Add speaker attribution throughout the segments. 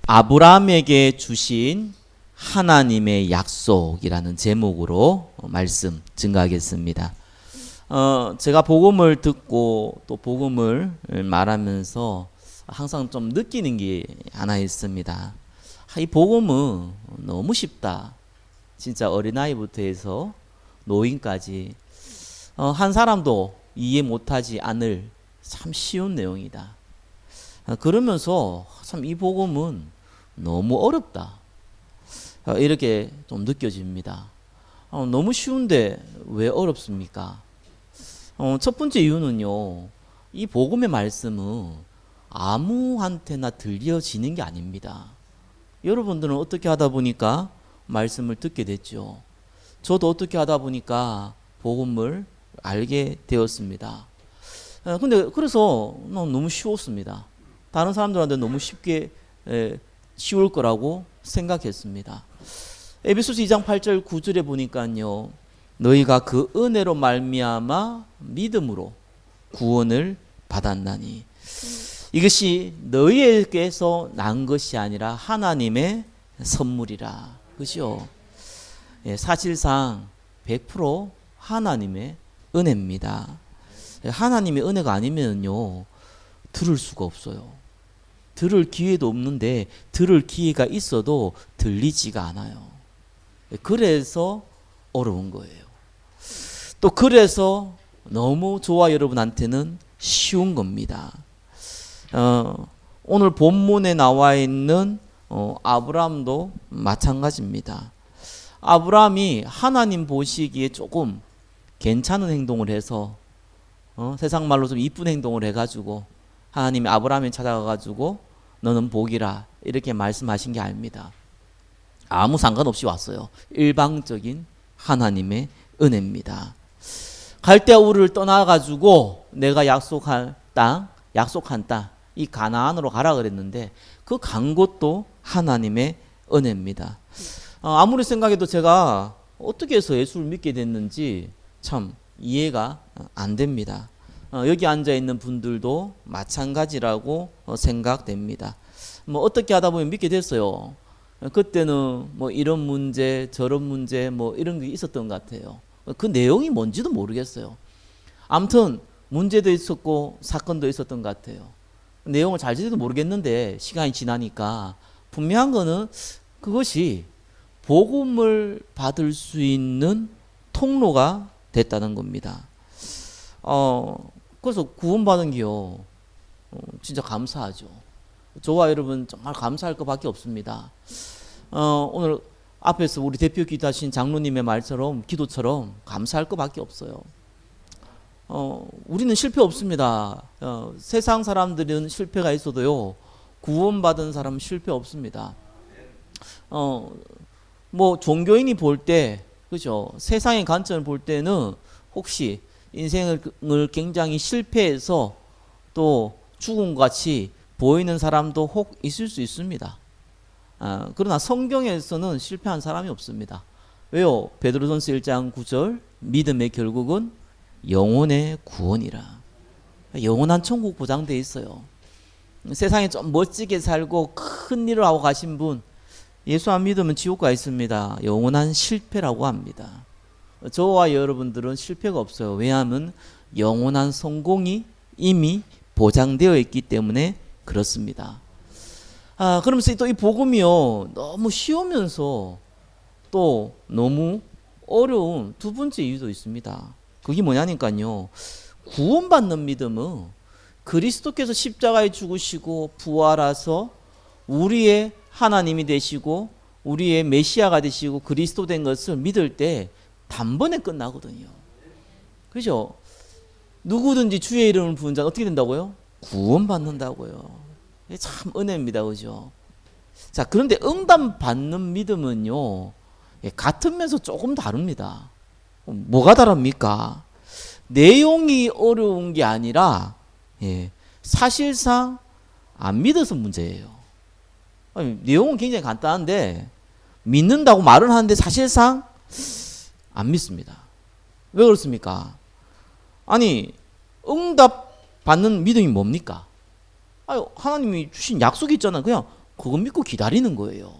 Speaker 1: 아브라함에게 주신 하나님의 약속이라는 제목으로 말씀 증거하겠습니다. 제가 복음을 듣고 또 복음을 말하면서 항상 좀 느끼는 게 하나 있습니다. 이 복음은 너무 쉽다. 진짜 어린아이부터 해서 노인까지 한 사람도 이해 못하지 않을 참 쉬운 내용이다. 그러면서 참 이 복음은 너무 어렵다. 이렇게 좀 느껴집니다. 너무 쉬운데 왜 어렵습니까? 첫 번째 이유는요, 이 복음의 말씀은 아무한테나 들려지는 게 아닙니다. 여러분들은 어떻게 하다 보니까 말씀을 듣게 됐죠. 저도 어떻게 하다 보니까 복음을 알게 되었습니다. 근데 그래서 너무 쉬웠습니다. 다른 사람들한테 너무 쉽게 쉬울 거라고 생각했습니다. 에베소서 2장 8절 9절에 보니까요, 너희가 그 은혜로 말미암아 믿음으로 구원을 받았나니 이것이 너희에게서 난 것이 아니라 하나님의 선물이라. 그죠? 사실상 100% 하나님의 은혜입니다. 하나님의 은혜가 아니면요, 들을 수가 없어요. 들을 기회도 없는데 들을 기회가 있어도 들리지가 않아요. 그래서 어려운 거예요. 또 그래서 너무 저와 여러분한테는 쉬운 겁니다. 오늘 본문에 나와 있는 아브라함도 마찬가지입니다. 아브라함이 하나님 보시기에 조금 괜찮은 행동을 해서 세상 말로 좀 이쁜 행동을 해가지고 하나님이 아브라함을 찾아가가지고 너는 복이라 이렇게 말씀하신 게 아닙니다. 아무 상관없이 왔어요. 일방적인 하나님의 은혜입니다. 갈대아 우르를 떠나가지고 내가 약속한 땅, 이 가나안으로 가라 그랬는데 그 간 곳도 하나님의 은혜입니다. 아무리 생각해도 제가 어떻게 해서 예수를 믿게 됐는지 참 이해가 안 됩니다. 여기 앉아있는 분들도 마찬가지라고 생각됩니다. 뭐 어떻게 하다 보면 믿게 됐어요. 그때는 뭐 이런 문제 저런 문제 뭐 이런 게 있었던 것 같아요. 그 내용이 뭔지도 모르겠어요. 아무튼 문제도 있었고 사건도 있었던 것 같아요. 내용을 잘 지도 모르겠는데 시간이 지나니까 분명한 거는 그것이 복음을 받을 수 있는 통로가 됐다는 겁니다. 그래서 구원받은 게요, 진짜 감사하죠. 저와 여러분 정말 감사할 것밖에 없습니다. 오늘 앞에서 우리 대표 기도하신 장로님의 말처럼 기도처럼 감사할 것밖에 없어요. 우리는 실패 없습니다. 세상 사람들은 실패가 있어도요, 구원받은 사람은 실패 없습니다. 뭐 종교인이 볼 때, 그죠? 세상의 관점을 볼 때는 혹시 인생을 굉장히 실패해서 또 죽음같이 보이는 사람도 혹 있을 수 있습니다. 그러나 성경에서는 실패한 사람이 없습니다. 왜요? 베드로전서 1장 9절 믿음의 결국은 영혼의 구원이라. 영원한 천국 보장되어 있어요. 세상에 좀 멋지게 살고 큰 일을 하고 가신 분, 예수 안 믿으면 지옥 가 있습니다. 영원한 실패라고 합니다. 저와 여러분들은 실패가 없어요. 왜냐하면 영원한 성공이 이미 보장되어 있기 때문에 그렇습니다. 그러면서 또 이 복음이요, 너무 쉬우면서 또 너무 어려운 두 번째 이유도 있습니다. 그게 뭐냐니까요, 구원받는 믿음은 그리스도께서 십자가에 죽으시고 부활하셔서 우리의 하나님이 되시고 우리의 메시아가 되시고 그리스도 된 것을 믿을 때 단번에 끝나거든요. 그죠? 누구든지 주의 이름을 부른 자는 어떻게 된다고요? 구원받는다고요. 참 은혜입니다. 그죠? 자, 그런데 응답받는 믿음은요, 같으면서 조금 다릅니다. 뭐가 다릅니까? 내용이 어려운 게 아니라 사실상 안 믿어서 문제예요. 내용은 굉장히 간단한데 믿는다고 말은 하는데 사실상 안 믿습니다. 왜 그렇습니까? 아니, 응답 받는 믿음이 뭡니까? 하나님이 주신 약속이 있잖아요. 그냥 그거 믿고 기다리는 거예요.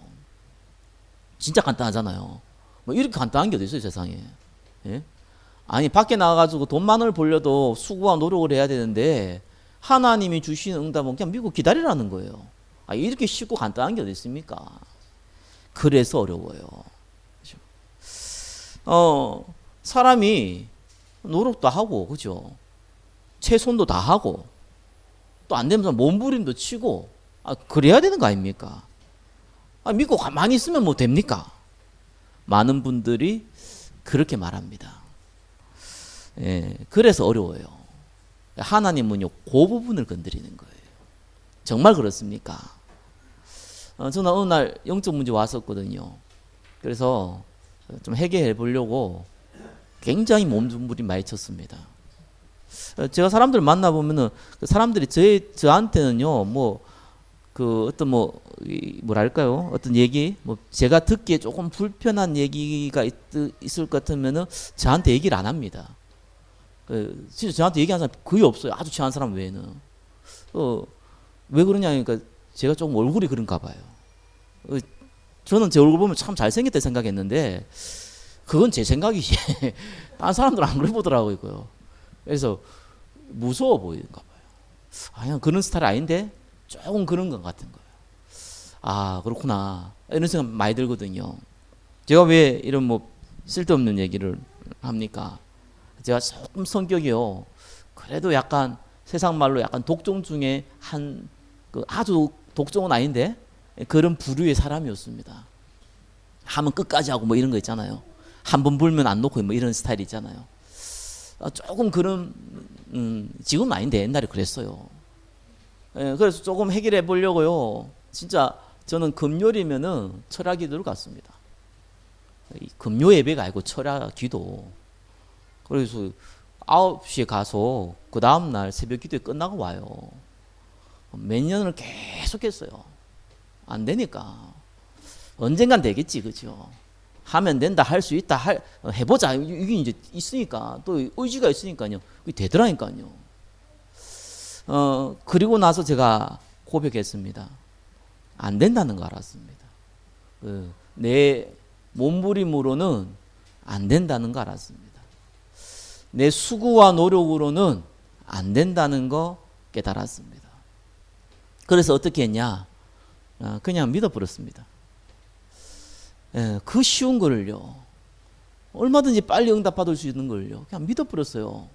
Speaker 1: 진짜 간단하잖아요. 뭐 이렇게 간단한 게 어디 있어요, 세상에. 예? 아니 밖에 나가가지고 돈만을 벌려도 수고와 노력을 해야 되는데 하나님이 주시는 응답은 그냥 믿고 기다리라는 거예요. 이렇게 쉽고 간단한 게 어디 있습니까? 그래서 어려워요. 그렇죠? 사람이 노력도 하고, 그죠? 최선도 다 하고, 또 안 되면 몸부림도 치고, 그래야 되는 거 아닙니까? 믿고 가만히 있으면 뭐 됩니까? 많은 분들이 그렇게 말합니다. 예, 그래서 어려워요. 하나님은요, 그 부분을 건드리는 거예요. 정말 그렇습니까? 저는 어느 날 영적 문제 왔었거든요. 그래서 좀 해결해 보려고 굉장히 몸부림 많이 쳤습니다. 제가 사람들 만나보면은 그 사람들이 저한테는요, 뭐랄까요? 어떤 얘기, 제가 듣기에 조금 불편한 얘기가 있을 것 같으면은 저한테 얘기를 안 합니다. 진짜 저한테 얘기하는 사람 거의 없어요. 아주 친한 사람 외에는. 왜 그러냐니까 제가 조금 얼굴이 그런가 봐요. 저는 제 얼굴 보면 참 잘생겼다 생각했는데 그건 제 생각이지. 다른 사람들은 안 그래 보더라고요. 그래서 무서워 보이는가 봐요. 그냥 그런 스타일 아닌데 조금 그런 것 같은 거예요. 그렇구나. 이런 생각 많이 들거든요. 제가 왜 이런 쓸데없는 얘기를 합니까? 제가 조금 성격이요. 그래도 약간 세상 말로 약간 독종 중에 아주 독종은 아닌데 그런 부류의 사람이었습니다. 하면 끝까지 하고 이런 거 있잖아요. 한 번 불면 안 놓고 이런 스타일 있잖아요. 조금 그런 지금은 아닌데 옛날에 그랬어요. 그래서 조금 해결해 보려고요. 진짜 저는 금요일이면은 철야 기도를 갔습니다. 금요 예배가 아니고 철야 기도. 그래서 9시에 가서 그 다음날 새벽 기도에 끝나고 와요. 몇 년을 계속 했어요. 안 되니까. 언젠간 되겠지, 그죠? 하면 된다, 할 수 있다, 해보자. 이게 이제 있으니까, 또 의지가 있으니까요. 그게 되더라니까요. 그리고 나서 제가 고백했습니다. 안 된다는 거 알았습니다. 내 몸부림으로는 안 된다는 거 알았습니다. 내 수고와 노력으로는 안 된다는 거 깨달았습니다. 그래서 어떻게 했냐? 그냥 믿어버렸습니다. 그 쉬운 거를요. 얼마든지 빨리 응답받을 수 있는 걸요. 그냥 믿어버렸어요.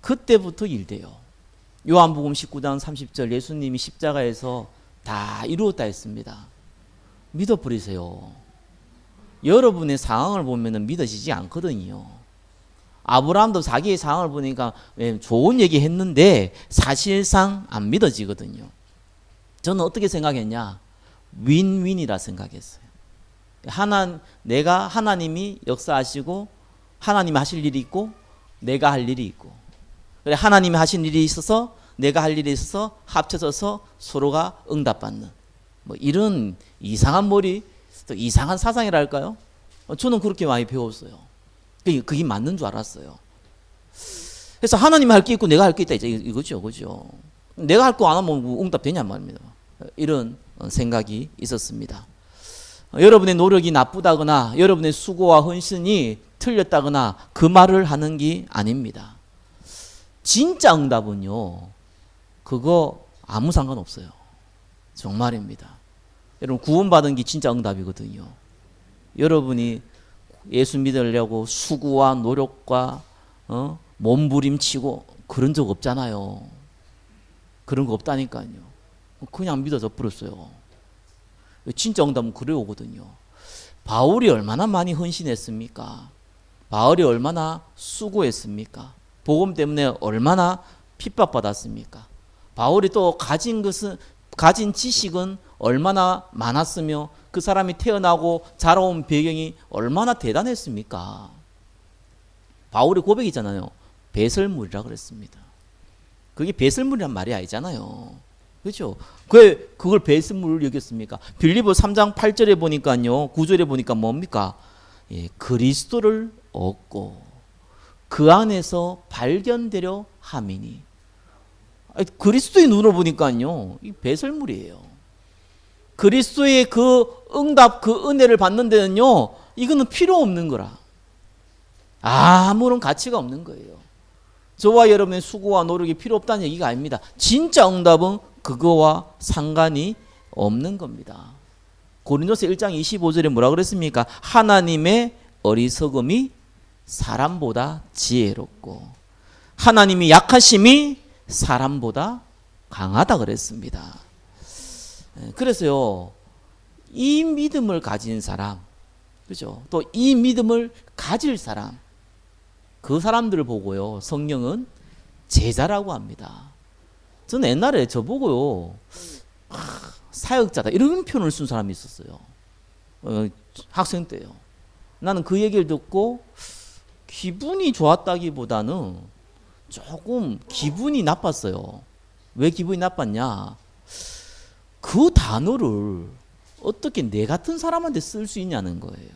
Speaker 1: 그때부터 일돼요. 요한복음 19장 30절 예수님이 십자가에서 다 이루었다 했습니다. 믿어버리세요. 여러분의 상황을 보면 믿어지지 않거든요. 아브라함도 자기의 상황을 보니까 좋은 얘기 했는데 사실상 안 믿어지거든요. 저는 어떻게 생각했냐? 윈윈이라 생각했어요. 내가 하나님이 역사하시고 하나님이 하실 일이 있고 내가 할 일이 있고, 그래 하나님이 하신 일이 있어서 내가 할 일이 있어서 합쳐져서 서로가 응답받는 이런 이상한 머리, 또 이상한 사상이랄까요? 저는 그렇게 많이 배웠어요. 그게 맞는 줄 알았어요. 그래서 하나님이 할 게 있고 내가 할 게 있다 이거죠, 그죠? 내가 할 거 안 하면 응답 되냔 말입니다. 이런 생각이 있었습니다. 여러분의 노력이 나쁘다거나 여러분의 수고와 헌신이 틀렸다거나 그 말을 하는 게 아닙니다. 진짜 응답은요, 그거 아무 상관없어요. 정말입니다. 여러분 구원받은 게 진짜 응답이거든요. 여러분이 예수 믿으려고 수고와 노력과 몸부림치고 그런 적 없잖아요. 그런 거 없다니까요. 그냥 믿어져 버렸어요. 진짜 응답은 그래 오거든요. 바울이 얼마나 많이 헌신했습니까? 바울이 얼마나 수고했습니까? 복음 때문에 얼마나 핍박받았습니까? 바울이 또 가진 지식은 얼마나 많았으며 그 사람이 태어나고 자라온 배경이 얼마나 대단했습니까? 바울의 고백이잖아요. 배설물이라 그랬습니다. 그게 배설물이란 말이 아니잖아요. 그렇죠? 그걸 배설물을 여겼습니까? 빌립보 3장 8절에 보니까요, 9절에 보니까 뭡니까? 그리스도를 얻고 그 안에서 발견되려 함이니. 그리스도의 눈으로 보니까요, 이 배설물이에요. 그리스도의 그 응답, 그 은혜를 받는 데는요, 이거는 필요 없는 거라. 아무런 가치가 없는 거예요. 저와 여러분의 수고와 노력이 필요 없다는 얘기가 아닙니다. 진짜 응답은 그거와 상관이 없는 겁니다. 고린도서 1장 25절에 뭐라 그랬습니까? 하나님의 어리석음이 사람보다 지혜롭고 하나님이 약하심이 사람보다 강하다 그랬습니다. 그래서요, 이 믿음을 가진 사람, 그죠? 또 이 믿음을 가질 사람, 그 사람들을 보고요, 성경은 제자라고 합니다. 저는 옛날에 저보고요, 사역자다 이런 표현을 쓴 사람이 있었어요. 학생 때요. 나는 그 얘기를 듣고 기분이 좋았다기보다는 조금 기분이 나빴어요. 왜 기분이 나빴냐? 그 단어를 어떻게 내 같은 사람한테 쓸 수 있냐는 거예요.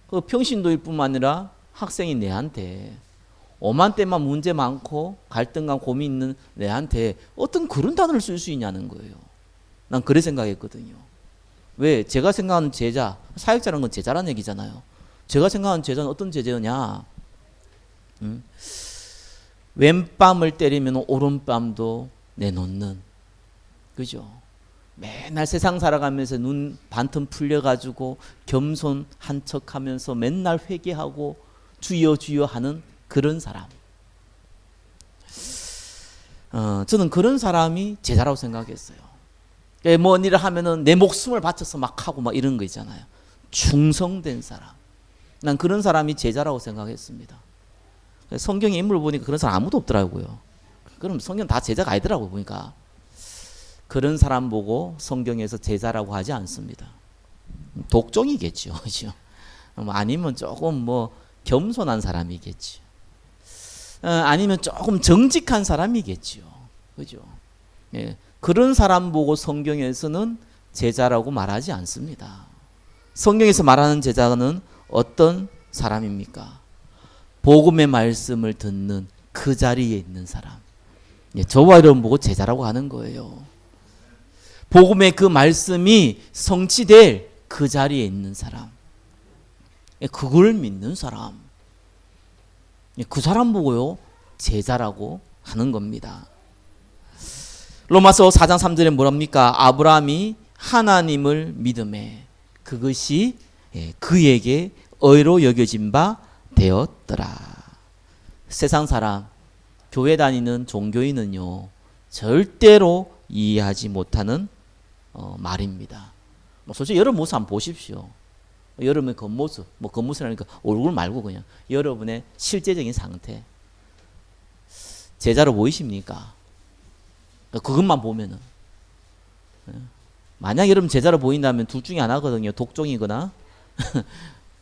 Speaker 1: 그 평신도일 뿐만 아니라 학생인 내한테, 오만때만 문제 많고 갈등과 고민 있는 내한테 어떤 그런 단어를 쓸 수 있냐는 거예요. 난 그래 생각했거든요. 왜? 제가 생각하는 제자, 사역자라는 건 제자라는 얘기잖아요. 제가 생각하는 제자는 어떤 제자냐? 왼뺨을 때리면 오른뺨도 내놓는, 그죠? 맨날 세상 살아가면서 눈 반틈 풀려가지고 겸손한 척하면서 맨날 회개하고 주여 주여 하는 그런 사람. 저는 그런 사람이 제자라고 생각했어요. 뭔 일을 하면은 내 목숨을 바쳐서 막 하고 막 이런 거 있잖아요. 충성된 사람. 난 그런 사람이 제자라고 생각했습니다. 성경의 인물을 보니까 그런 사람 아무도 없더라고요. 그럼 성경 다 제자가 아니더라고요, 보니까. 그런 사람 보고 성경에서 제자라고 하지 않습니다. 독종이겠죠. 그죠? 아니면 조금 뭐 겸손한 사람이겠죠. 아니면 조금 정직한 사람이겠죠. 그죠? 예. 그런 사람 보고 성경에서는 제자라고 말하지 않습니다. 성경에서 말하는 제자는 어떤 사람입니까? 복음의 말씀을 듣는 그 자리에 있는 사람. 예, 저와 여러분 보고 제자라고 하는 거예요. 복음의 그 말씀이 성취될 그 자리에 있는 사람. 예, 그걸 믿는 사람. 예, 그 사람 보고요, 제자라고 하는 겁니다. 로마서 4장 3절에 뭐랍니까? 아브라함이 하나님을 믿음에 그것이 그에게 의로 여겨진 바 되었더라. 세상 사람, 교회 다니는 종교인은요, 절대로 이해하지 못하는 말입니다. 솔직히 여러분 모습 한번 보십시오. 여러분의 겉모습, 뭐 겉모습이라니까 얼굴 말고 그냥 여러분의 실제적인 상태. 제자로 보이십니까? 그것만 보면은. 만약 여러분 제자로 보인다면 둘 중에 하나거든요. 독종이거나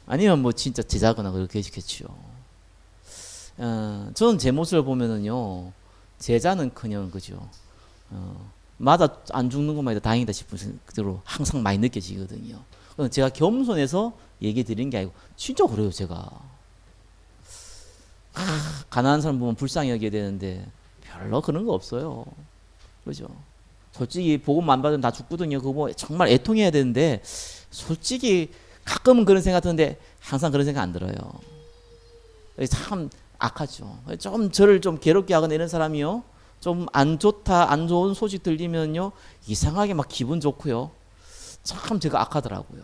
Speaker 1: 아니면 뭐 진짜 제자거나 그렇게 해주겠죠. 저는 제 모습을 보면은요, 제자는 그냥 그죠. 맞아 안 죽는 것만 해도 다행이다 싶은 그대로 항상 많이 느껴지거든요. 제가 겸손해서 얘기 드린 게 아니고 진짜 그래요. 제가 가난한 사람 보면 불쌍히 여겨야 되는데 별로 그런 거 없어요. 그죠? 솔직히 복음 안 받으면 다 죽거든요. 그거 뭐 정말 애통해야 되는데 솔직히 가끔은 그런 생각 드는데 항상 그런 생각 안 들어요. 참 악하죠. 좀 저를 좀 괴롭게 하거나 이런 사람이요, 좀 안 좋다, 안 좋은 소식 들리면요, 이상하게 막 기분 좋고요. 참 제가 악하더라고요.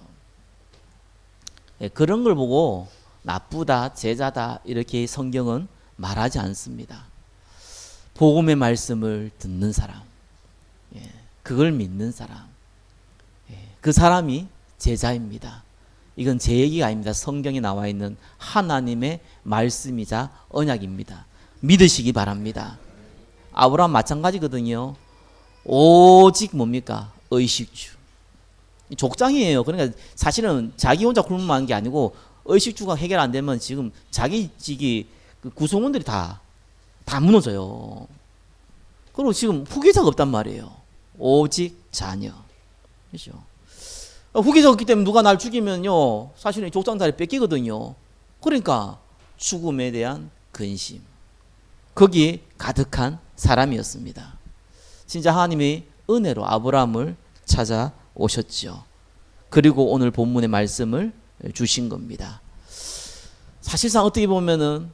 Speaker 1: 예, 그런 걸 보고 나쁘다, 제자다 이렇게 성경은 말하지 않습니다. 복음의 말씀을 듣는 사람, 예, 그걸 믿는 사람, 예, 그 사람이 제자입니다. 이건 제 얘기가 아닙니다. 성경에 나와 있는 하나님의 말씀이자 언약입니다. 믿으시기 바랍니다. 아브라함 마찬가지거든요. 오직 뭡니까? 의식주. 족장이에요. 그러니까 사실은 자기 혼자 굶으면 게 아니고 의식주가 해결 안 되면 지금 자기 직이 그 구성원들이 다 무너져요. 그리고 지금 후계자가 없단 말이에요. 오직 자녀. 그렇죠? 후계자가 없기 때문에 누가 날 죽이면요, 사실은 족장 자리 뺏기거든요. 그러니까 죽음에 대한 근심, 거기에 가득한 사람이었습니다. 진짜 하나님이 은혜로 아브라함을 찾아오셨죠. 그리고 오늘 본문의 말씀을 주신 겁니다. 사실상 어떻게 보면은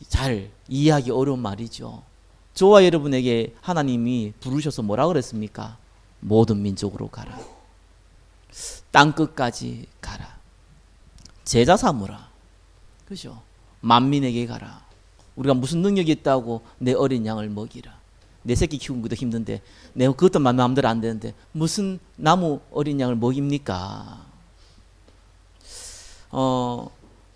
Speaker 1: 잘 이해하기 어려운 말이죠. 저와 여러분에게 하나님이 부르셔서 뭐라 그랬습니까? 모든 민족으로 가라. 땅 끝까지 가라. 제자 삼으라. 그죠? 만민에게 가라. 우리가 무슨 능력이 있다고 내 어린 양을 먹이라. 내 새끼 키우는 것도 힘든데 내가 그것도 마음대로 안 되는데 무슨 나무 어린 양을 먹입니까?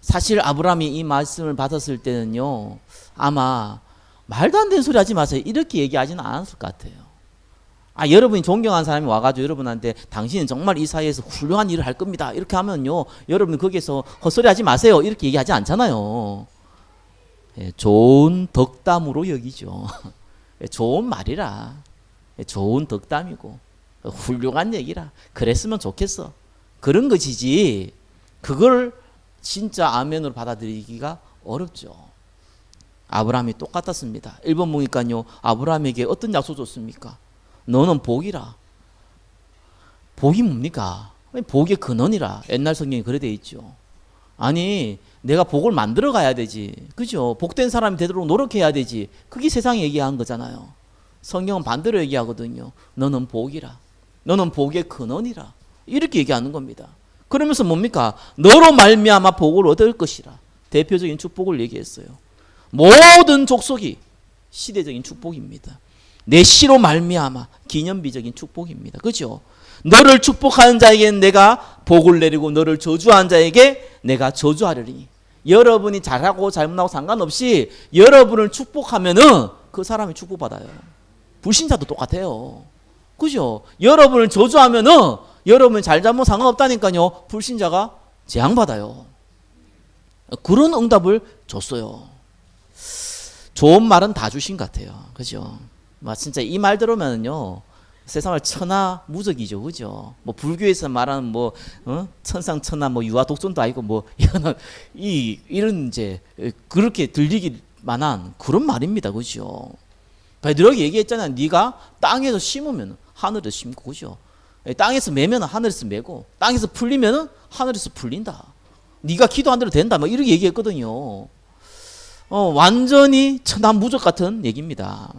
Speaker 1: 사실 아브라함이 이 말씀을 받았을 때는요, 아마 말도 안 되는 소리 하지 마세요, 이렇게 얘기하지는 않았을 것 같아요. 여러분이 존경하는 사람이 와가지고 여러분한테 당신은 정말 이 사회에서 훌륭한 일을 할 겁니다, 이렇게 하면요, 여러분 거기에서 헛소리 하지 마세요, 이렇게 얘기하지 않잖아요. 좋은 덕담으로 여기죠. 좋은 말이라, 좋은 덕담이고 훌륭한 얘기라, 그랬으면 좋겠어, 그런 것이지 그걸 진짜 아멘으로 받아들이기가 어렵죠. 아브라함이 똑같았습니다. 1번 보니까요, 아브라함에게 어떤 약속 줬습니까? 너는 복이라. 복이 뭡니까? 복의 근원이라. 옛날 성경에 그래 돼 있죠. 아니, 내가 복을 만들어 가야 되지, 그죠? 복된 사람이 되도록 노력해야 되지. 그게 세상이 얘기한 거잖아요. 성경은 반대로 얘기하거든요. 너는 복이라. 너는 복의 근원이라. 이렇게 얘기하는 겁니다. 그러면서 뭡니까? 너로 말미암아 복을 얻을 것이라. 대표적인 축복을 얘기했어요. 모든 족속이 시대적인 축복입니다. 내 씨로 말미암아 기념비적인 축복입니다. 그죠? 너를 축복하는 자에게는 내가 복을 내리고 너를 저주하는 자에게 내가 저주하리니. 여러분이 잘하고 잘못하고 상관없이 여러분을 축복하면은 그 사람이 축복받아요. 불신자도 똑같아요. 그죠? 여러분을 저주하면은 여러분 잘잘못 상관없다니까요, 불신자가 재앙받아요. 그런 응답을 줬어요. 좋은 말은 다 주신 것 같아요. 그죠? 진짜 이 말 들으면요, 세상을 천하무적이죠. 그죠? 불교에서 말하는 천상천하 유아 독존도 아니고 이거는 이런 이제 그렇게 들리기 만한 그런 말입니다. 그죠? 베드로에게 얘기했잖아요. 네가 땅에서 심으면 하늘에서 심고, 그죠? 땅에서 매면 하늘에서 매고, 땅에서 풀리면 하늘에서 풀린다. 네가 기도한 대로 된다. 이렇게 얘기했거든요. 완전히 천하무적 같은 얘기입니다.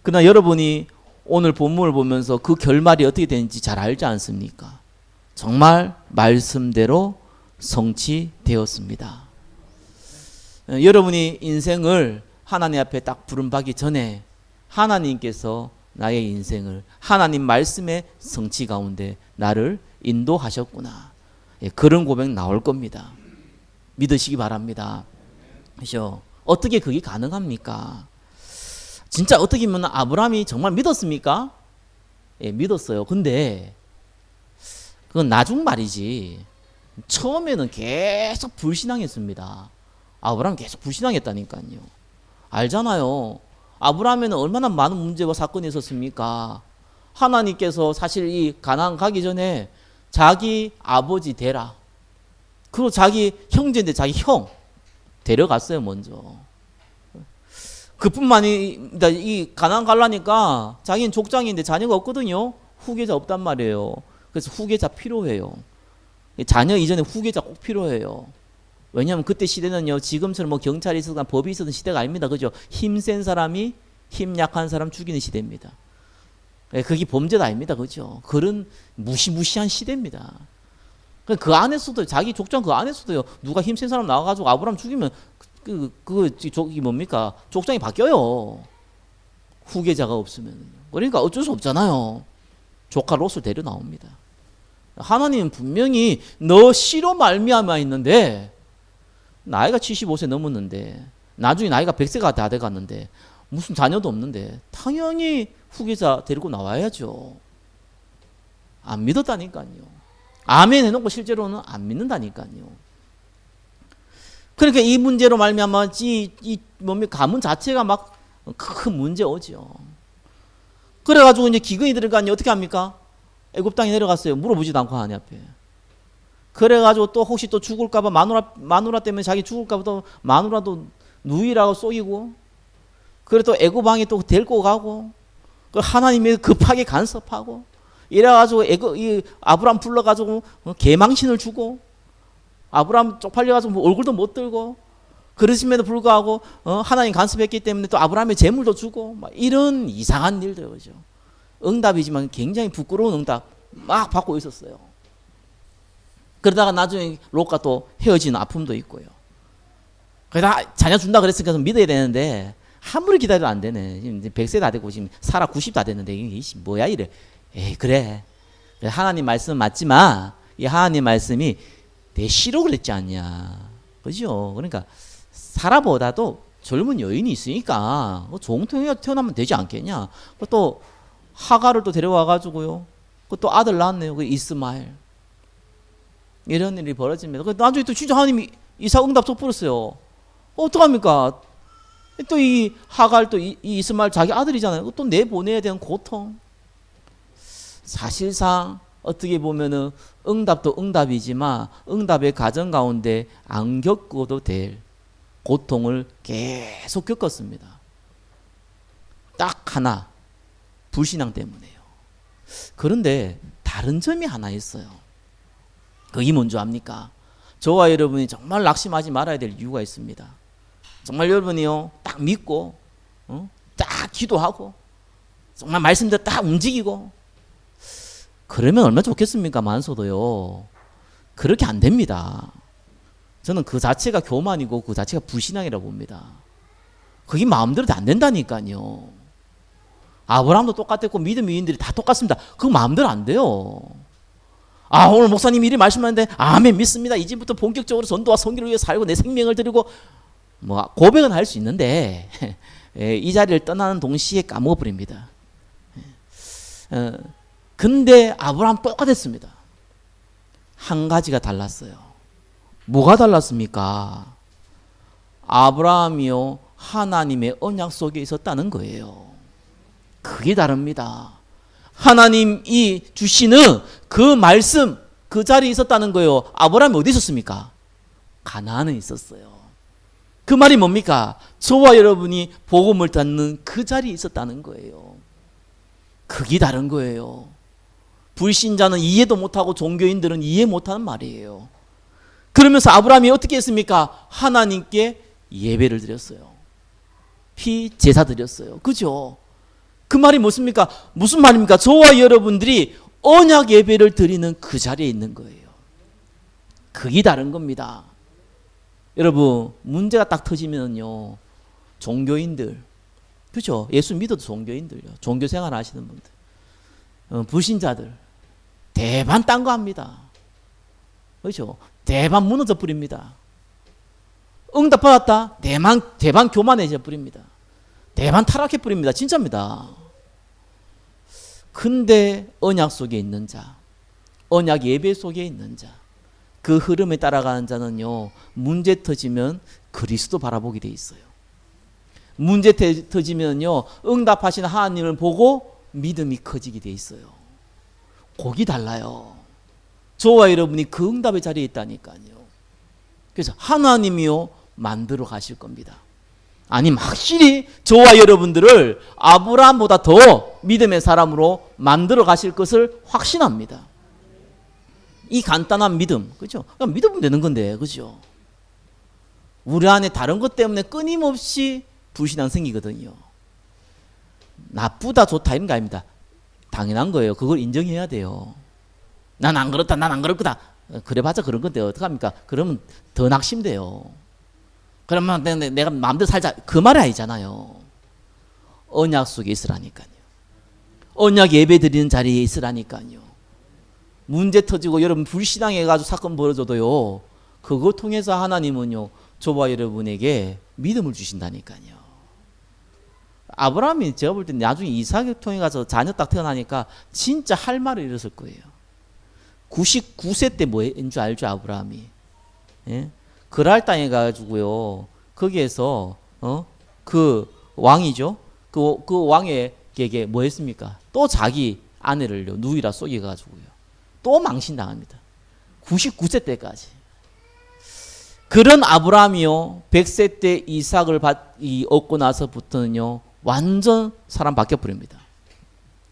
Speaker 1: 그러나 여러분이 오늘 본문을 보면서 그 결말이 어떻게 되는지 잘 알지 않습니까? 정말 말씀대로 성취되었습니다. 여러분이 인생을 하나님 앞에 딱 부름받기 전에 하나님께서 나의 인생을 하나님 말씀의 성취 가운데 나를 인도하셨구나. 그런 고백 나올 겁니다. 믿으시기 바랍니다. 그죠? 어떻게 그게 가능합니까? 진짜 어떻게 보면 아브라함이 정말 믿었습니까? 믿었어요. 근데 그건 나중 말이지. 처음에는 계속 불신앙했습니다. 아브라함 계속 불신앙했다니까요. 알잖아요. 아브라함에는 얼마나 많은 문제와 사건이 있었습니까? 하나님께서 사실 이 가나안 가기 전에 자기 아버지 데라, 그리고 자기 형제인데 자기 형 데려갔어요, 먼저. 그뿐만이 이 가나안 가려니까 자기는 족장인데 자녀가 없거든요. 후계자 없단 말이에요. 그래서 후계자 필요해요. 자녀 이전에 후계자 꼭 필요해요. 왜냐하면 그때 시대는요, 지금처럼 경찰이 있었거나 법이 있었던 시대가 아닙니다. 그죠? 힘센 사람이 힘 약한 사람 죽이는 시대입니다. 그게 범죄도 아닙니다. 그죠? 그런 무시무시한 시대입니다. 그 안에서도, 자기 족장 그 안에서도요, 누가 힘센 사람 나와가지고 아브라함 죽이면 저기 뭡니까? 족장이 바뀌어요. 후계자가 없으면. 그러니까 어쩔 수 없잖아요. 조카 롯을 데려 나옵니다. 하나님은 분명히 너 씨로 말미암아 있는데, 나이가 75세 넘었는데, 나중에 나이가 100세가 다 돼갔는데, 무슨 자녀도 없는데 당연히 후계자 데리고 나와야죠. 안 믿었다니까요. 아멘 해놓고 실제로는 안 믿는다니까요. 그러니까 이 문제로 말미암아 이 가문 자체가 막 큰 문제 오죠. 그래가지고 이제 기근이 들어가니 어떻게 합니까? 애굽 땅에 내려갔어요. 물어보지도 않고 하나님 앞에. 그래가지고 또 혹시 또 죽을까봐 마누라 때문에 자기 죽을까봐 또 마누라도 누이라고 쏘이고, 그래 또 애굽 왕이 또 데리고 가고, 그 하나님이 급하게 간섭하고 이래가지고 이 아브람 불러가지고 개망신을 주고 아브람 쪽팔려가지고 뭐 얼굴도 못 들고 그러심에도 불구하고 하나님 간섭했기 때문에 또 아브람의 재물도 주고 막 이런 이상한 일들 그죠. 응답이지만 굉장히 부끄러운 응답 막 받고 있었어요. 그러다가 나중에 롯과 또 헤어지는 아픔도 있고요. 그러다 자녀 준다 그랬으니까 좀 믿어야 되는데 아무리 기다려도 안 되네. 지금 100세 다 되고 지금 사라 90 다 됐는데 이게 뭐야 이래. 에이 그래. 하나님 말씀은 맞지만 이 하나님 말씀이 내 시로 그랬지 않냐. 그죠? 그러니까 사라보다도 젊은 여인이 있으니까 종통이가 태어나면 되지 않겠냐. 또 하가를 또 데려와 가지고요. 또 아들 낳았네요. 그 이스마엘. 이런 일이 벌어집니다. 나중에 또 진짜 하나님이 이삭 응답 쏟버렸어요. 어떡합니까? 또 이 하갈 또 이 이스마엘 자기 아들이잖아요. 또 내보내야 되는 고통. 사실상 어떻게 보면은 응답도 응답이지만 응답의 과정 가운데 안 겪어도 될 고통을 계속 겪었습니다. 딱 하나 불신앙 때문에요. 그런데 다른 점이 하나 있어요. 그게 뭔지 압니까? 저와 여러분이 정말 낙심하지 말아야 될 이유가 있습니다. 정말 여러분이요 딱 믿고 딱 기도하고 정말 말씀대로 딱 움직이고 그러면 얼마나 좋겠습니까? 만소도요. 그렇게 안 됩니다. 저는 그 자체가 교만이고 그 자체가 불신앙이라고 봅니다. 그게 마음대로 안 된다니까요. 아브라함도 똑같았고 믿음 위인들이 다 똑같습니다. 그거 마음대로 안 돼요. 오늘 목사님이 이리 말씀하는데 아멘 믿습니다. 이제부터 본격적으로 전도와 선교를 위해 살고 내 생명을 드리고 뭐 고백은 할 수 있는데 이 자리를 떠나는 동시에 까먹어버립니다. 근데 아브라함 똑같았습니다. 한 가지가 달랐어요. 뭐가 달랐습니까? 아브라함이요 하나님의 언약 속에 있었다는 거예요. 그게 다릅니다. 하나님이 주시는 그 말씀 그 자리에 있었다는 거예요. 아브라함이 어디 있었습니까? 가나안에 있었어요. 그 말이 뭡니까? 저와 여러분이 복음을 듣는 그 자리에 있었다는 거예요. 그게 다른 거예요. 불신자는 이해도 못하고 종교인들은 이해 못하는 말이에요. 그러면서 아브라함이 어떻게 했습니까? 하나님께 예배를 드렸어요. 피 제사 드렸어요. 그죠? 그 말이 무엇입니까? 무슨 말입니까? 저와 여러분들이 언약 예배를 드리는 그 자리에 있는 거예요. 그게 다른 겁니다. 여러분 문제가 딱 터지면요 종교인들 그죠? 예수 믿어도 종교인들요. 종교생활 하시는 분들 불신자들 대반 딴 거 합니다. 그죠? 대반 무너져 버립니다. 응답 받았다. 대반 교만해져 버립니다. 대반 타락해 버립니다. 진짜입니다. 근데 언약 속에 있는 자, 언약 예배 속에 있는 자, 그 흐름에 따라가는 자는요 문제 터지면 그리스도 바라보게 돼 있어요. 문제 터지면요 응답하시는 하나님을 보고 믿음이 커지게 돼 있어요. 곡이 달라요. 저와 여러분이 그 응답의 자리에 있다니까요. 그래서 하나님이요 만들어 가실 겁니다. 아니면 확실히 저와 여러분들을 아브라함보다 더 믿음의 사람으로 만들어 가실 것을 확신합니다. 이 간단한 믿음, 그죠? 그냥 믿으면 되는 건데, 그죠? 우리 안에 다른 것 때문에 끊임없이 불신앙 생기거든요. 나쁘다, 좋다 이런 거 아닙니다. 당연한 거예요. 그걸 인정해야 돼요. 난 안 그렇다, 난 안 그럴 거다. 그래봤자 그런 건데 어떡합니까? 그러면 더 낙심돼요. 그러면 내가 마음대로 살자. 그 말이 아니잖아요. 언약 속에 있으라니까요. 언약 예배 드리는 자리에 있으라니까요. 문제 터지고 여러분 불신앙해가지고 사건 벌어져도요. 그걸 통해서 하나님은요. 저와 여러분에게 믿음을 주신다니까요. 아브라함이 제가 볼 때 나중에 이삭을 통해 가서 자녀 딱 태어나니까 진짜 할 말을 잃었을 거예요. 99세 때 뭐인 줄 알죠 아브라함이? 예? 그랄 땅에 가지고요. 거기에서 그 왕이죠. 그 왕에게 뭐 했습니까? 또 자기 아내를요 누이라 속여가지고요. 또 망신당합니다. 99세 때까지. 그런 아브라함이요 100세 때 이삭을 얻고 나서부터는요 완전 사람 바뀌어 버립니다.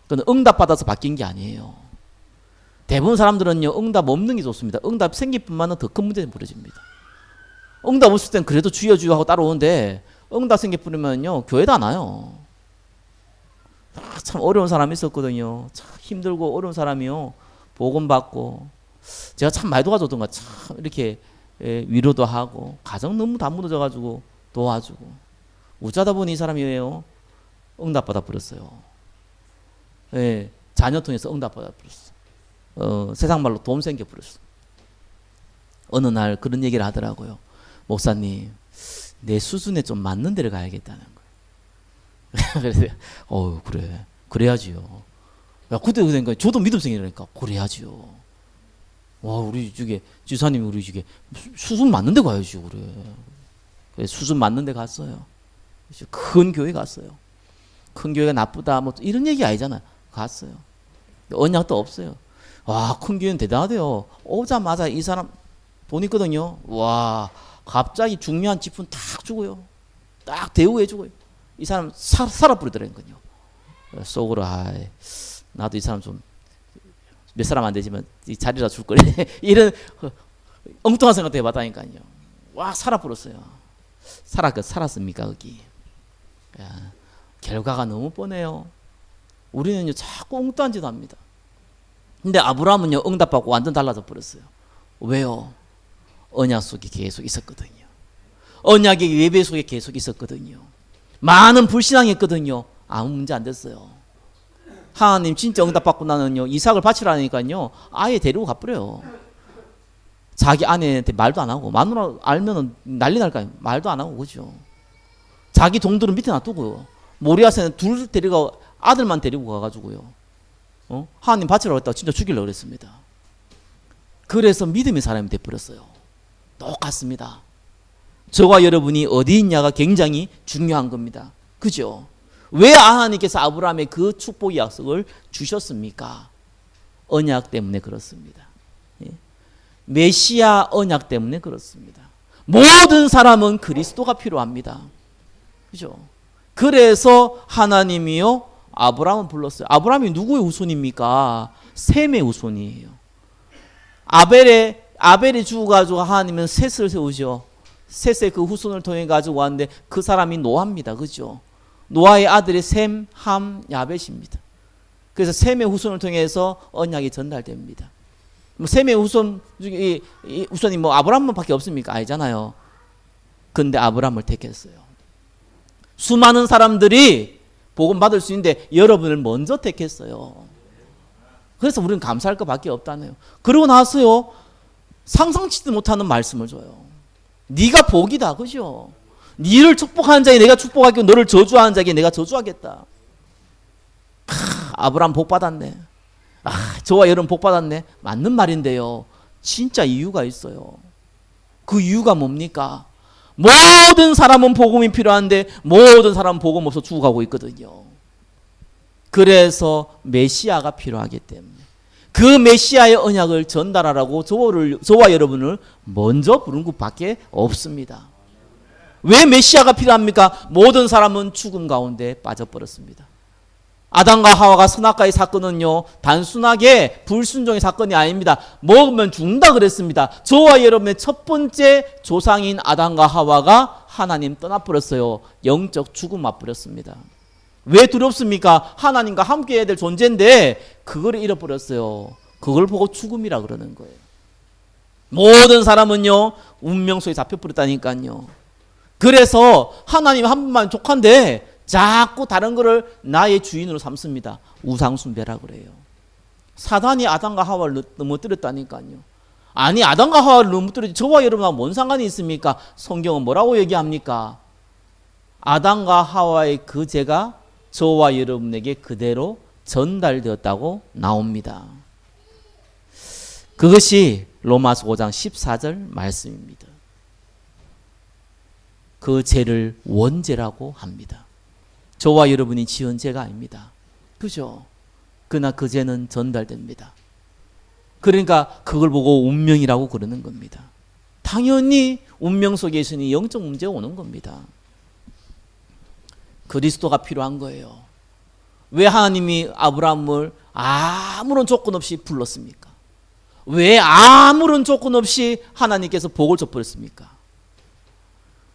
Speaker 1: 그건 응답받아서 바뀐 게 아니에요. 대부분 사람들은요, 응답 없는 게 좋습니다. 응답 생길 뿐만 더 큰 문제가 벌어집니다. 응답 없을 땐 그래도 주여 주여 하고 따라오는데 응답 생길 뿐이면요, 교회도 안 와요. 참 어려운 사람이 있었거든요. 참 힘들고 어려운 사람이요, 복음 받고 제가 참 많이 도와줬던가. 참 이렇게 위로도 하고 가정 너무 다 무너져가지고 도와주고 어쩌다 보니 이 사람이에요, 응답받아 버렸어요. 예, 자녀 통해서 응답받아 버렸어. 세상 말로 돈 생겨 버렸어. 어느 날 그런 얘기를 하더라고요. 목사님, 내 수준에 좀 맞는 데를 가야겠다는 거예요. 그래서 그래, 그래야지요. 야, 그때 그러니까 저도 믿음생이라니까 그래야지요. 와, 우리 저게 지사님, 우리 저게 수준 맞는 데 가야지. 그래. 그래서 수준 맞는 데 갔어요. 큰 교회 갔어요. 큰 교회가 나쁘다 뭐 이런 얘기 아니잖아. 갔어요. 언약도 없어요. 와, 큰 교회는 대단하대요. 오자마자 이 사람 돈 있거든요. 와, 갑자기 중요한 지분 딱 주고요. 딱 대우해 주고요. 이 사람 살아버리더라고요. 속으로 나도 이 사람 좀 몇 사람 안 되지만 이 자리라 줄 거래. 이런 엉뚱한 생각도 해봤다니까요. 와, 살아버렸어요. 살았습니까 거기? 야, 결과가 너무 뻔해요. 우리는요 자꾸 엉뚱한 짓 합니다. 근데 아브라함은요 응답받고 완전 달라져 버렸어요. 왜요? 언약 속에 계속 있었거든요. 언약의 예배 속에 계속 있었거든요. 많은 불신앙했거든요. 아무 문제 안 됐어요. 하나님 진짜 응답받고 나는요 이삭을 바치라니까요 아예 데리고 가버려요. 자기 아내한테 말도 안 하고, 마누라 알면은 난리 날까요? 말도 안 하고, 그죠? 자기 동들은 밑에 놔두고요. 모리아세는 둘 데리고 아들만 데리고 가가지고요. 하나님 바치라고 했다가 진짜 죽이려고 그랬습니다. 그래서 믿음의 사람이 돼버렸어요. 똑같습니다. 저와 여러분이 어디 있냐가 굉장히 중요한 겁니다. 그죠? 왜 하나님께서 아브라함의 그 축복의 약속을 주셨습니까? 언약 때문에 그렇습니다. 예. 메시아 언약 때문에 그렇습니다. 모든 사람은 그리스도가 필요합니다. 그죠? 그래서 하나님이요 아브라함을 불렀어요. 아브라함이 누구의 후손입니까? 셈의 후손이에요. 아벨이 죽어가지고 하나님은 셋을 세우죠. 셋의 그 후손을 통해 가지고 왔는데 그 사람이 노아입니다. 그죠? 노아의 아들이 셈, 함, 야벳입니다. 그래서 셈의 후손을 통해서 언약이 전달됩니다. 셈의 후손이 뭐 아브라함밖에 없습니까? 아니잖아요. 근데 아브라함을 택했어요. 수많은 사람들이 복음 받을 수 있는데 여러분을 먼저 택했어요. 그래서 우리는 감사할 것밖에 없다네요. 그러고 나서요 상상치도 못하는 말씀을 줘요. 네가 복이다, 그죠? 네를 축복하는 자에게 내가 축복하겠고 너를 저주하는 자에게 내가 저주하겠다. 아브라함 복 받았네. 저와 여러분 복 받았네. 맞는 말인데요. 진짜 이유가 있어요. 그 이유가 뭡니까? 모든 사람은 복음이 필요한데 모든 사람은 복음 없어 죽어가고 있거든요. 그래서 메시아가 필요하기 때문에 그 메시아의 언약을 전달하라고 저와 여러분을 먼저 부른 것밖에 없습니다. 왜 메시아가 필요합니까? 모든 사람은 죽음 가운데 빠져버렸습니다. 아담과 하와가 선악과의 사건은요 단순하게 불순종의 사건이 아닙니다. 먹으면 죽는다 그랬습니다. 저와 여러분의 첫 번째 조상인 아담과 하와가 하나님 떠나버렸어요. 영적 죽음 맞버렸습니다. 왜 두렵습니까? 하나님과 함께 해야 될 존재인데 그걸 잃어버렸어요. 그걸 보고 죽음이라 그러는 거예요. 모든 사람은요 운명 속에 잡혀버렸다니까요. 그래서 하나님 한 분만 족한데 자꾸 다른 거를 나의 주인으로 삼습니다. 우상숭배라 그래요. 사단이 아담과 하와를 넘어뜨렸다니까요. 아니 아담과 하와를 넘어뜨렸지 저와 여러분하고 뭔 상관이 있습니까? 성경은 뭐라고 얘기합니까? 아담과 하와의 그 죄가 저와 여러분에게 그대로 전달되었다고 나옵니다. 그것이 로마서 5장 14절 말씀입니다. 그 죄를 원죄라고 합니다. 저와 여러분이 지은 죄가 아닙니다. 그죠? 그러나 그 죄는 전달됩니다. 그러니까 그걸 보고 운명이라고 그러는 겁니다. 당연히 운명 속에 있으니 영적 문제가 오는 겁니다. 그리스도가 필요한 거예요. 왜 하나님이 아브라함을 아무런 조건 없이 불렀습니까? 왜 아무런 조건 없이 하나님께서 복을 줘버렸습니까?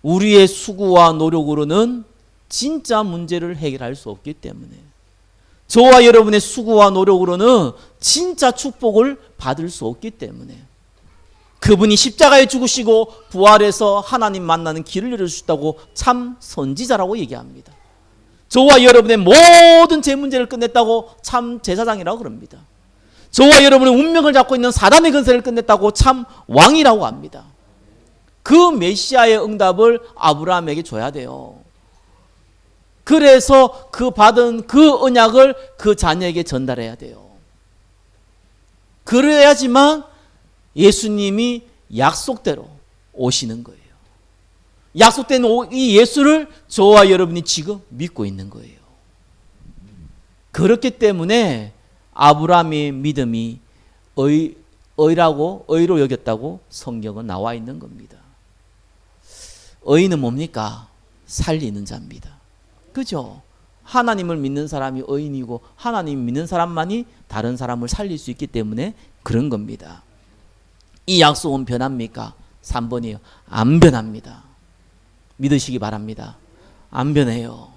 Speaker 1: 우리의 수고와 노력으로는 진짜 문제를 해결할 수 없기 때문에, 저와 여러분의 수고와 노력으로는 진짜 축복을 받을 수 없기 때문에, 그분이 십자가에 죽으시고 부활해서 하나님 만나는 길을 열어주셨다고 참 선지자라고 얘기합니다. 저와 여러분의 모든 제 문제를 끝냈다고 참 제사장이라고 그럽니다. 저와 여러분의 운명을 잡고 있는 사단의 근세를 끝냈다고 참 왕이라고 합니다. 그 메시아의 응답을 아브라함에게 줘야 돼요. 그래서 그 받은 그 언약을 그 자녀에게 전달해야 돼요. 그래야지만 예수님이 약속대로 오시는 거예요. 약속된 이 예수를 저와 여러분이 지금 믿고 있는 거예요. 그렇기 때문에 아브라함의 믿음이 의로 여겼다고 성경은 나와 있는 겁니다. 의는 뭡니까? 살리는 자입니다. 그죠? 하나님을 믿는 사람이 의인이고 하나님 믿는 사람만이 다른 사람을 살릴 수 있기 때문에 그런 겁니다. 이 약속은 변합니까? 3번이에요. 안 변합니다. 믿으시기 바랍니다. 안 변해요.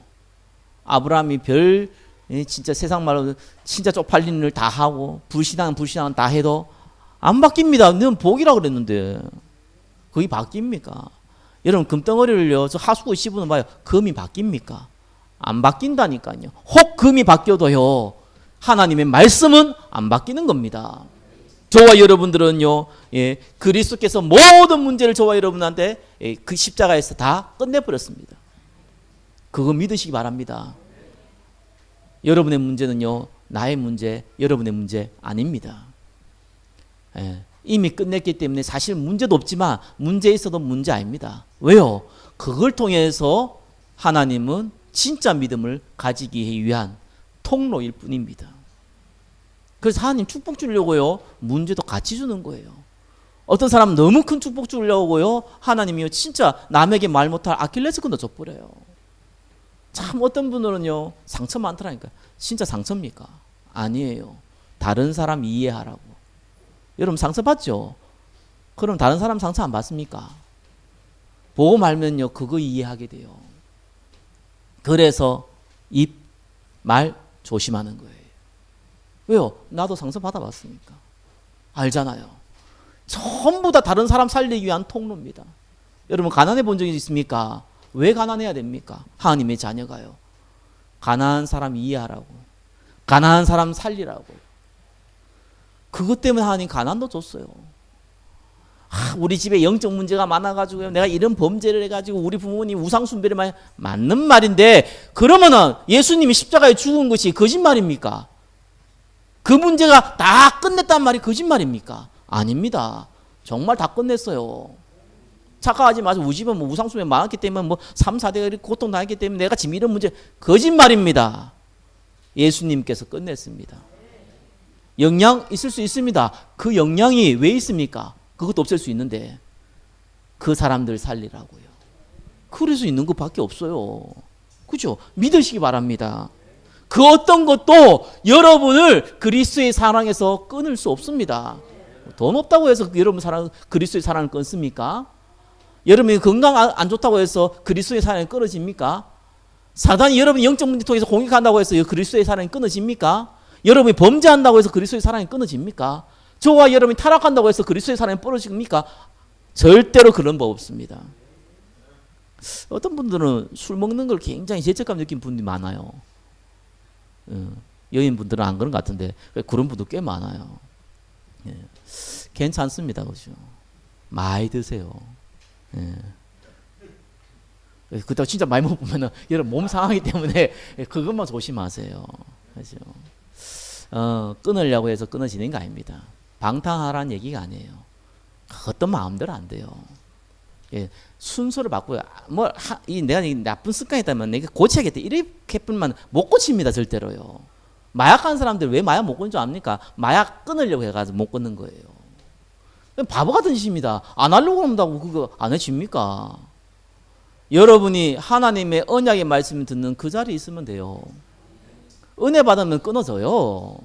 Speaker 1: 아브라함이 진짜 세상 말로 진짜 쪽팔리는 일 다 하고 불신앙 다 해도 안 바뀝니다. 너는 복이라고 그랬는데 그게 바뀝니까? 여러분 금덩어리를요, 저 하수구 씹어는 봐요. 금이 바뀝니까? 안 바뀐다니까요. 혹 금이 바뀌어도요, 하나님의 말씀은 안 바뀌는 겁니다. 저와 여러분들은요, 그리스도께서 모든 문제를 저와 여러분한테 그 십자가에서 다 끝내버렸습니다. 그거 믿으시기 바랍니다. 여러분의 문제는요, 나의 문제, 여러분의 문제 아닙니다. 이미 끝냈기 때문에 사실 문제도 없지만 문제 있어도 문제 아닙니다. 왜요? 그걸 통해서 하나님은 진짜 믿음을 가지기 위한 통로일 뿐입니다. 그래서 하나님 축복 주려고요, 문제도 같이 주는 거예요. 어떤 사람 너무 큰 축복 주려고요, 하나님이요 진짜 남에게 말 못할 아킬레스건도 줘버려요. 참 어떤 분들은요 상처 많더라니까. 진짜 상처입니까? 아니에요. 다른 사람 이해하라고. 여러분 상처 받죠? 그럼 다른 사람 상처 안 받습니까? 보고 말면요 그거 이해하게 돼요. 그래서 입, 말 조심하는 거예요. 왜요? 나도 상처 받아봤으니까 알잖아요. 전부 다 다른 사람 살리기 위한 통로입니다. 여러분 가난해 본 적이 있습니까? 왜 가난해야 됩니까? 하나님의 자녀가요. 가난한 사람 이해하라고, 가난한 사람 살리라고. 그것 때문에 하나님 가난도 줬어요. 우리 집에 영적 문제가 많아가지고 내가 이런 범죄를 해가지고 우리 부모님 우상숭배를 많이, 맞는 말인데 그러면은 예수님이 십자가에 죽은 것이 거짓말입니까? 그 문제가 다 끝냈단 말이 거짓말입니까? 아닙니다. 정말 다 끝냈어요. 착각하지 마세요. 우리 집은 뭐 우상숭배 많았기 때문에 뭐 3, 4대가 고통 당했기 때문에 내가 지금 이런 문제, 거짓말입니다. 예수님께서 끝냈습니다. 영향 있을 수 있습니다. 그 영향이 왜 있습니까? 그것도 없앨 수 있는데 그 사람들 살리라고요. 그럴 수 있는 것밖에 없어요. 그죠? 믿으시기 바랍니다. 그 어떤 것도 여러분을 그리스도의 사랑에서 끊을 수 없습니다. 돈 없다고 해서 여러분 그리스도의 사랑을 끊습니까? 여러분이 건강 안 좋다고 해서 그리스도의 사랑이 끊어집니까? 사단이 여러분 영적 문제 통해서 공격한다고 해서 그리스도의 사랑이 끊어집니까? 여러분이 범죄한다고 해서 그리스도의 사랑이 끊어집니까? 저와 여러분이 타락한다고 해서 그리스도의 사랑이 떨어집니까? 절대로 그런 법 없습니다. 어떤 분들은 술 먹는 걸 굉장히 죄책감 느낀 분들이 많아요. 여인분들은 안 그런 것 같은데 그런 분도 꽤 많아요. 괜찮습니다. 그죠? 많이 드세요. 그때 진짜 많이 먹으면 여러분 몸 상하기 때문에 그것만 조심하세요. 그죠? 끊으려고 해서 끊어지는 게 아닙니다. 방탕하라는 얘기가 아니에요. 그것도 마음대로 안 돼요. 순서를 바꾸요. 내가 나쁜 습관이 있다면 내가 고쳐야겠다. 이렇게뿐만 못 고칩니다. 절대로요. 마약하는 사람들 왜 마약 못 끊는 줄 압니까? 마약 끊으려고 해가지고 못 끊는 거예요. 바보 같은 짓입니다. 안 하려고 한다고 그거 안 해집니까? 여러분이 하나님의 언약의 말씀을 듣는 그 자리에 있으면 돼요. 은혜 받으면 끊어져요.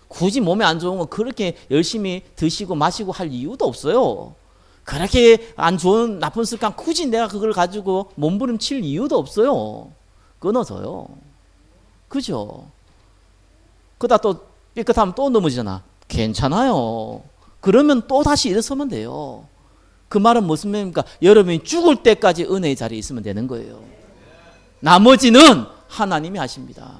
Speaker 1: 굳이 몸에 안 좋은 거 그렇게 열심히 드시고 마시고 할 이유도 없어요. 그렇게 안 좋은 나쁜 습관 굳이 내가 그걸 가지고 몸부림칠 이유도 없어요. 끊어져요. 그죠? 그러다 또 삐끗하면 또 넘어지잖아. 괜찮아요. 그러면 또 다시 일어서면 돼요. 그 말은 무슨 말입니까? 여러분이 죽을 때까지 은혜의 자리에 있으면 되는 거예요. 나머지는 하나님이 하십니다.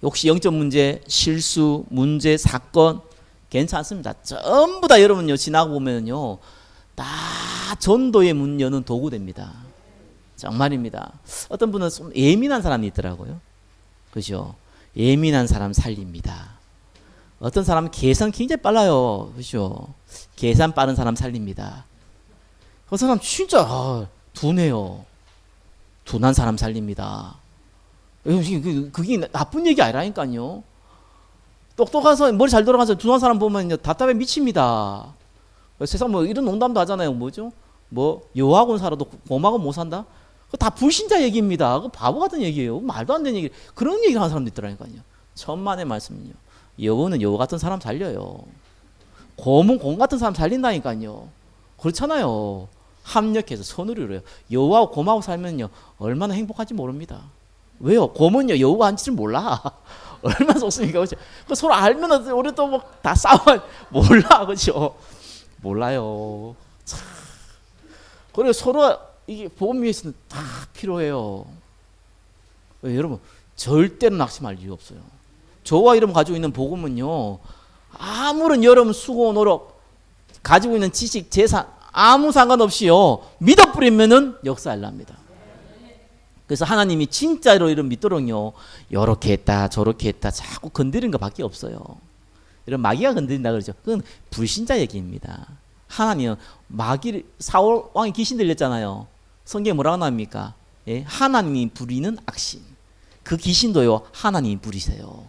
Speaker 1: 혹시 영적 문제, 실수, 문제, 사건 괜찮습니다. 전부 다 여러분요 지나고 보면요 다 전도의 문 여는 도구 됩니다. 정말입니다. 어떤 분은 좀 예민한 사람이 있더라고요. 그죠? 예민한 사람 살립니다. 어떤 사람은 계산 굉장히 빨라요. 그죠? 계산 빠른 사람 살립니다. 그 사람 진짜 둔해요. 둔한 사람 살립니다. 그게 나쁜 얘기 아니라니까요. 똑똑해서 머리 잘 돌아가서 둔한 사람 보면 답답해 미칩니다. 세상 뭐 이런 농담도 하잖아요. 뭐죠? 뭐 여호와하고는 살아도 곰하고 못 산다? 그거 다 불신자 얘기입니다. 그 바보 같은 얘기예요. 말도 안 되는 얘기. 그런 얘기를 하는 사람도 있더라니까요. 천만의 말씀은요. 여호는 여호 같은 사람 살려요. 곰은 곰 같은 사람 살린다니까요. 그렇잖아요. 합력해서 선으로 해요. 여호와하고 곰하고 살면요 얼마나 행복한지 모릅니다. 왜요? 곰은요 여호가 한지를 몰라. 얼마나 좋습니까? 그렇죠? 그 서로 알면 우리 또 뭐 다 싸워 몰라. 그렇죠? 몰라요. 참. 그리고 서로 이게 복음 위해서는 다 필요해요. 왜, 여러분 절대로 낙심할 이유 없어요. 저와 여러분 가지고 있는 복음은요 아무런 여러분 수고 노력 가지고 있는 지식 재산 아무 상관없이요 믿어 뿌리면은 역사할랍니다. 그래서 하나님이 진짜로 이런 믿도록요 요렇게 했다 저렇게 했다 자꾸 건드리는 것밖에 없어요. 이런 마귀가 건드린다 그러죠. 그건 불신자 얘기입니다. 하나님은 마귀 사울 왕이 귀신 들렸잖아요. 성경에 뭐라고 나옵니까? 예? 하나님이 부리는 악신. 그 귀신도요 하나님이 부리세요.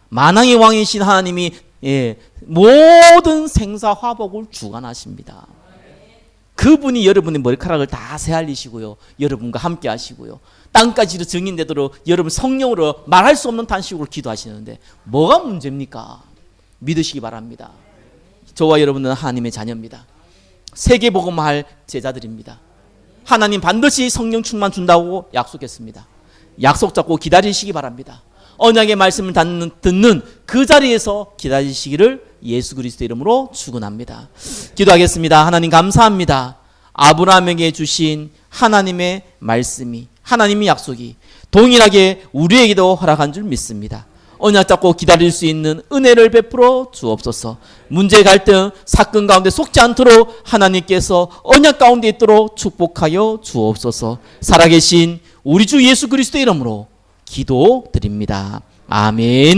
Speaker 1: 만왕의 왕이신 하나님이 모든 생사화복을 주관하십니다. 그분이 여러분의 머리카락을 다 새알리시고요. 여러분과 함께 하시고요. 땅까지도 증인되도록 여러분 성령으로 말할 수 없는 탄식으로 기도하시는데 뭐가 문제입니까? 믿으시기 바랍니다. 저와 여러분은 하나님의 자녀입니다. 세계복음할 제자들입니다. 하나님 반드시 성령 충만 준다고 약속했습니다. 약속 잡고 기다리시기 바랍니다. 언약의 말씀을 듣는 그 자리에서 기다리시기를 예수 그리스도 이름으로 축원합니다. 기도하겠습니다. 하나님 감사합니다. 아브라함에게 주신 하나님의 말씀이 하나님의 약속이 동일하게 우리에게도 허락한 줄 믿습니다. 언약 잡고 기다릴 수 있는 은혜를 베풀어 주옵소서. 문제 갈등 사건 가운데 속지 않도록 하나님께서 언약 가운데 있도록 축복하여 주옵소서. 살아계신 우리 주 예수 그리스도 이름으로 기도드립니다. 아멘.